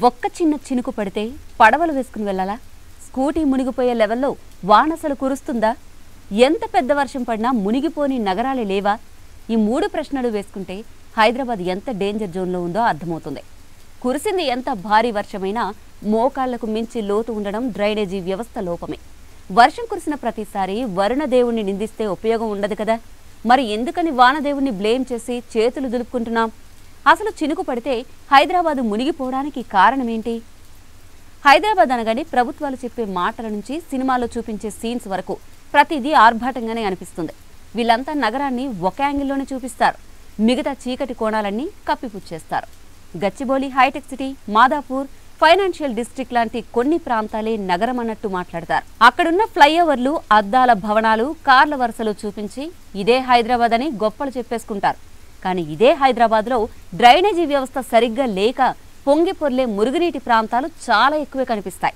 ఒక్క చిన్న చినుకు పడితే పడవలు వేసుకుని వెళ్ళాలా? స్కూటీ మునిగిపోయే లెవెల్లో వానసలు కురుస్తుందా? ఎంత పెద్ద వర్షం పడినా మునిగిపోని నగరాలే లేవా? ఈ మూడు ప్రశ్నలు వేసుకుంటే హైదరాబాద్ ఎంత డేంజర్ జోన్లో ఉందో అర్థమవుతుంది. కురిసింది ఎంత భారీ వర్షమైనా మోకాళ్లకు మించి లోతు ఉండడం డ్రైనేజీ వ్యవస్థ లోపమే. వర్షం కురిసిన ప్రతిసారి వరుణదేవుణ్ణి నిందిస్తే ఉపయోగం ఉండదు కదా. మరి ఎందుకని వానదేవుణ్ణి బ్లేమ్ చేసి చేతులు దులుపుకుంటున్నాం? అసలు చినుకు పడితే హైదరాబాద్ మునిగిపోవడానికి కారణమేంటి? హైదరాబాద్ అనగానే ప్రభుత్వాలు చెప్పే మాటల నుంచి సినిమాలో చూపించే సీన్స్ వరకు ప్రతిదీ ఆర్భాటంగానే అనిపిస్తుంది. వీళ్ళంతా నగరాన్ని ఒక యాంగిల్లోనే చూపిస్తారు, మిగతా చీకటి కోణాలన్నీ కప్పిపుచ్చేస్తారు. గచ్చిబౌలి, హైటెక్ సిటీ, మాదాపూర్, ఫైనాన్షియల్ డిస్ట్రిక్ట్ లాంటి కొన్ని ప్రాంతాలే నగరం అన్నట్టు మాట్లాడతారు. అక్కడున్న ఫ్లైఓవర్లు, అద్దాల భవనాలు, కార్ల వరుసలు చూపించి ఇదే హైదరాబాద్ అని గొప్పలు చెప్పేసుకుంటారు. కానీ ఇదే హైదరాబాద్లో డ్రైనేజీ వ్యవస్థ సరిగ్గా లేక పొంగి పొర్లే మురుగునీటి ప్రాంతాలు చాలా ఎక్కువే కనిపిస్తాయి.